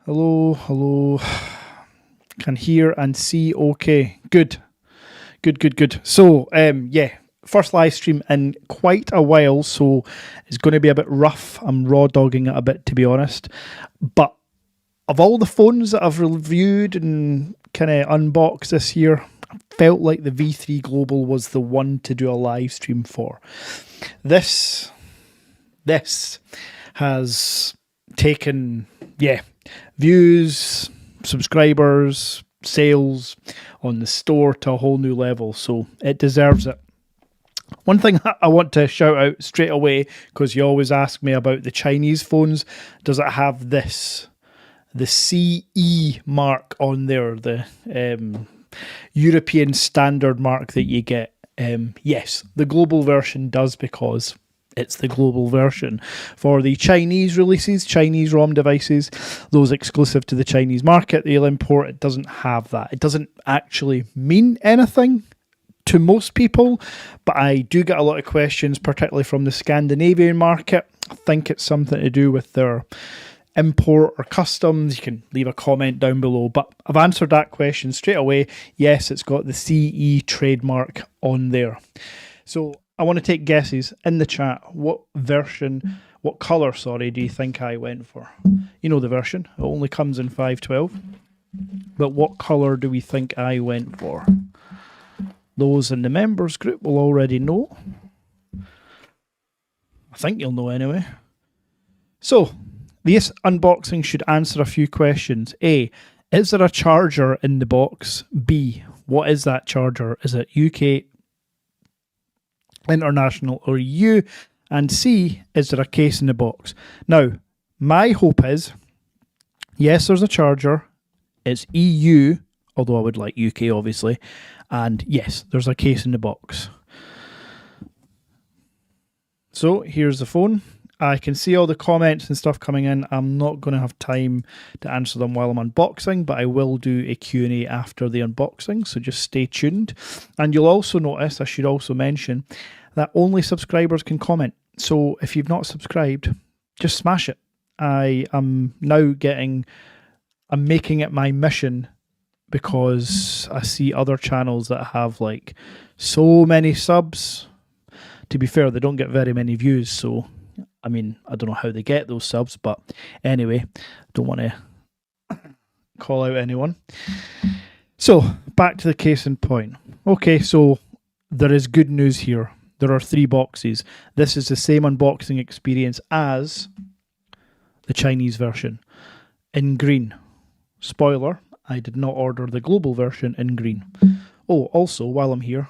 Hello, hello. Can hear and see okay. Good. Good. So, yeah, first live stream in quite a while, so it's going to be a bit rough. I'm raw dogging it a bit, to be honest. But of all the phones that I've reviewed and kind of unboxed this year, I felt like the V3 Global was the one to do a live stream for. This has taken, views, subscribers, sales on the store to a whole new level, so it deserves it. One thing I want to shout out straight away, because you always ask me about the Chinese phones, does it have this? The CE mark on there, the European standard mark that you get. Yes, the global version does, because it's the global version. For the Chinese releases, Chinese ROM devices, those exclusive to the Chinese market, they'll import, it doesn't have that. It doesn't actually mean anything to most people, but I do get a lot of questions, particularly from the Scandinavian market. I think it's something to do with their import or customs. You can leave a comment down below, but I've answered that question straight away. Yes, it's got the CE trademark on there. So I want to take guesses in the chat. What color, do you think I went for? You know the version. It only comes in 512. But what color do we think I went for? Those in the members group will already know. I think you'll know anyway. So, this unboxing should answer a few questions. A, is there a charger in the box? B, what is that charger? Is it UK, international, or EU? And C, is there a case in the box? Now, my hope is, yes, there's a charger. It's EU, although I would like UK, obviously. And yes, there's a case in the box. So here's the phone. I can see all the comments and stuff coming in. I'm not going to have time to answer them while I'm unboxing, but I will do a Q&A after the unboxing, so just stay tuned. And you'll also notice, I should also mention, that only subscribers can comment. So if you've not subscribed, just smash it. I'm making it my mission, because I see other channels that have like so many subs. To be fair, they don't get very many views, so I mean, I don't know how they get those subs, but anyway, don't want to call out anyone. So, back to the case in point. Okay, so there is good news here. There are 3 boxes. This is the same unboxing experience as the Chinese version in green. Spoiler, I did not order the global version in green. Oh, also, while I'm here,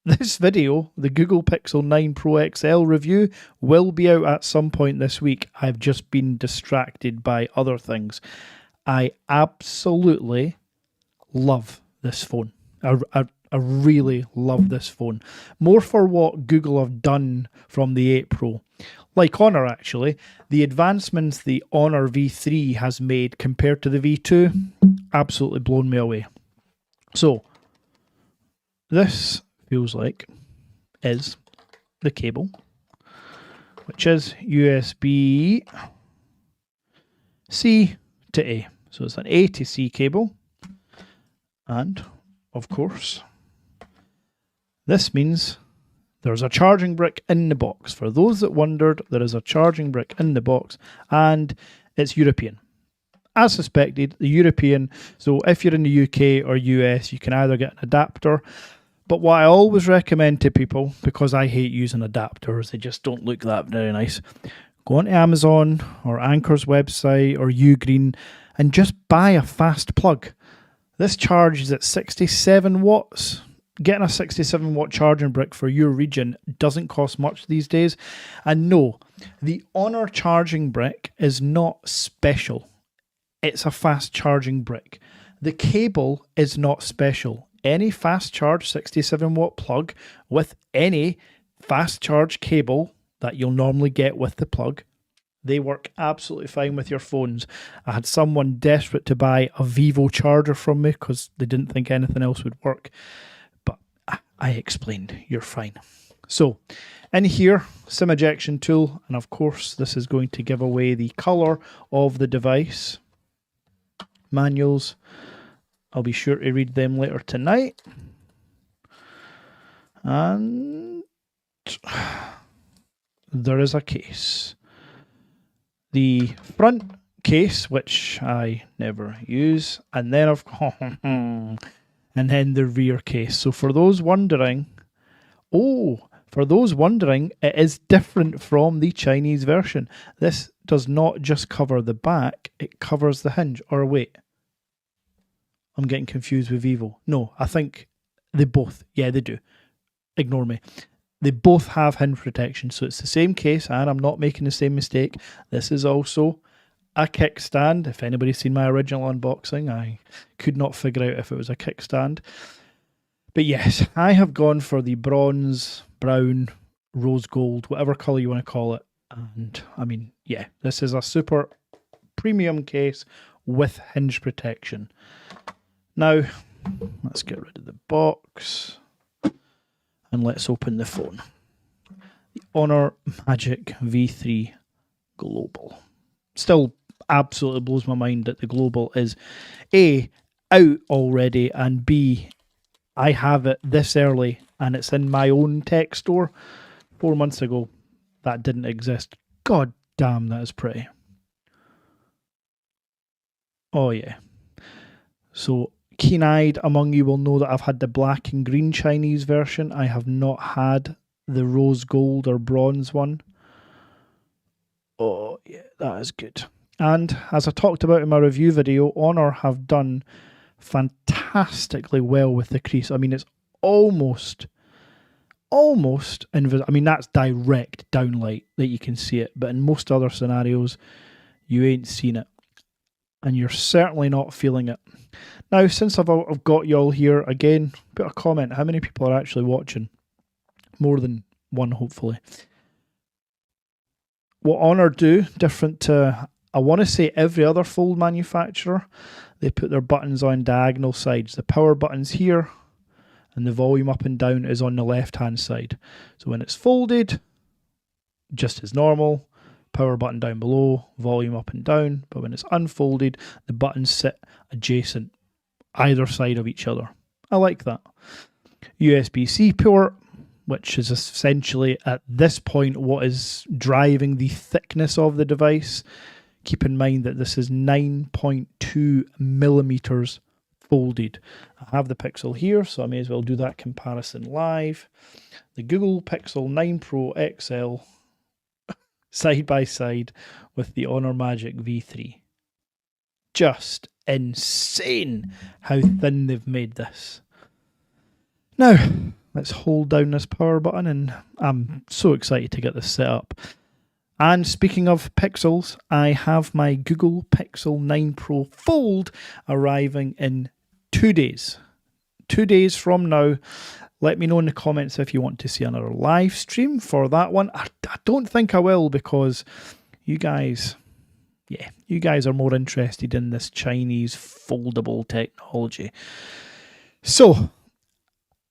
this video, the Google Pixel 9 Pro XL review, will be out at some point this week. I've just been distracted by other things. I absolutely love this phone. I really love this phone. More for what Google have done from the 8 Pro. Like Honor, actually, the advancements the Honor V3 has made compared to the V2, absolutely blown me away. So, this feels like is the cable, which is USB-C to A. So it's an A to C cable. And, of course, this means there's a charging brick in the box. For those that wondered, there is a charging brick in the box, and it's European. As suspected, the European, so if you're in the UK or US, you can either get an adapter. But what I always recommend to people, because I hate using adapters, they just don't look that very nice, go onto Amazon or Anker's website or Ugreen and just buy a fast plug. This charges at 67 watts. Getting a 67 watt charging brick for your region doesn't cost much these days. And no, the Honor charging brick is not special. It's a fast charging brick. The cable is not special. Any fast charge 67 watt plug with any fast charge cable that you'll normally get with the plug, they work absolutely fine with your phones. I had someone desperate to buy a Vivo charger from me because they didn't think anything else would work. But I explained, you're fine. So in here, SIM ejection tool, and of course this is going to give away the color of the device. manuals. I'll be sure to read them later tonight. And there is a case. The front case, which I never use, and then and then the rear case. So for those wondering, it is different from the Chinese version. This does not just cover the back, it covers the hinge. Or wait, I'm getting confused with Vivo. No, I think they both, yeah, they do. Ignore me. They both have hinge protection, so it's the same case, and I'm not making the same mistake. This is also a kickstand. If anybody's seen my original unboxing, I could not figure out if it was a kickstand. But yes, I have gone for the bronze, brown, rose gold, whatever colour you want to call it. And I mean, yeah, this is a super premium case with hinge protection. Now, let's get rid of the box and let's open the phone. The Honor Magic V3 Global. Still absolutely blows my mind that the Global is A, out already, and B, I have it this early and it's in my own tech store. 4 months ago, that didn't exist. God damn, that is pretty. Oh yeah. So keen-eyed among you will know that I've had the black and green Chinese version. I have not had the rose gold or bronze one. Oh yeah, that is good. And as I talked about in my review video, Honor have done fantastically well with the crease. I mean, it's almost invisible. I mean, that's direct downlight that you can see it, but in most other scenarios, you ain't seen it. And you're certainly not feeling it. Now, since I've got you all here, again, put a comment. How many people are actually watching? More than one, hopefully. What Honor do, different to, I want to say, every other fold manufacturer, they put their buttons on diagonal sides. The power button's here, and the volume up and down is on the left-hand side. So when it's folded, just as normal, power button down below, volume up and down. But when it's unfolded, the buttons sit adjacent, either side of each other. I like that. USB-C port, which is essentially at this point what is driving the thickness of the device. Keep in mind that this is 9.2 millimeters folded. I have the Pixel here, so I may as well do that comparison live. The Google Pixel 9 Pro XL side by side with the Honor Magic V3. Just insane how thin they've made this. Now, let's hold down this power button, and I'm so excited to get this set up. And speaking of Pixels, I have my Google Pixel 9 Pro Fold arriving in 2 days. 2 days from now. Let me know in the comments if you want to see another live stream for that one. I don't think I will, because you guys are more interested in this Chinese foldable technology. So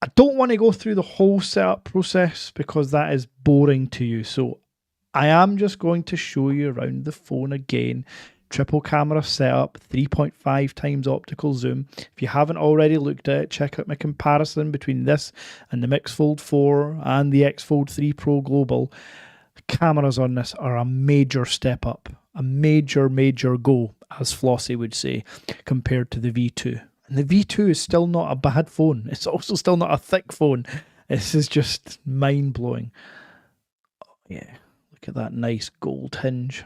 I don't want to go through the whole setup process because that is boring to you. So I am just going to show you around the phone again. Triple camera setup, 3.5 times optical zoom. If you haven't already looked at it, check out my comparison between this and the Mix Fold 4 and the X Fold 3 Pro Global. The cameras on this are a major step up, a major go, as Flossie would say, compared to the V2. And the V2 is still not a bad phone. It's also still not a thick phone. This is just mind-blowing. Oh, yeah, look at that nice gold hinge.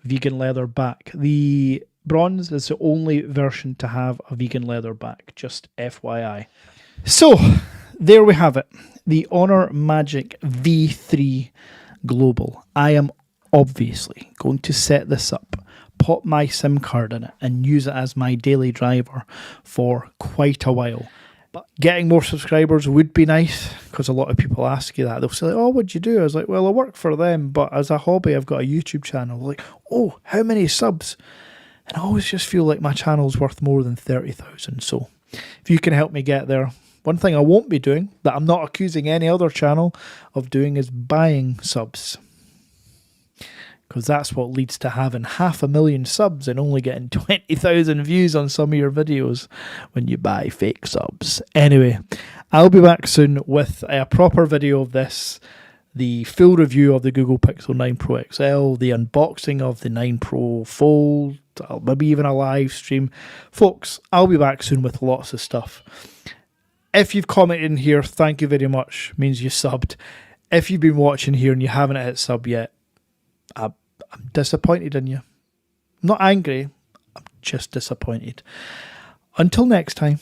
Vegan leather back. The bronze is the only version to have a vegan leather back, just FYI. So, there we have it. The Honor Magic V3 Global. I am obviously going to set this up, pop my SIM card in it, and use it as my daily driver for quite a while. But getting more subscribers would be nice, because a lot of people ask you that. They'll say, oh, what'd you do? I was like, well, I work for them, but as a hobby, I've got a YouTube channel. Like, oh, how many subs? And I always just feel like my channel's worth more than 30,000. So if you can help me get there. One thing I won't be doing, that I'm not accusing any other channel of doing, is buying subs. because that's what leads to having 500,000 subs and only getting 20,000 views on some of your videos when you buy fake subs. Anyway, I'll be back soon with a proper video of this, the full review of the Google Pixel 9 Pro XL, the unboxing of the 9 Pro Fold, maybe even a live stream. Folks, I'll be back soon with lots of stuff. If you've commented in here, thank you very much. It means you subbed. If you've been watching here and you haven't hit sub yet, I'm disappointed in you. I'm not angry, I'm just disappointed. Until next time.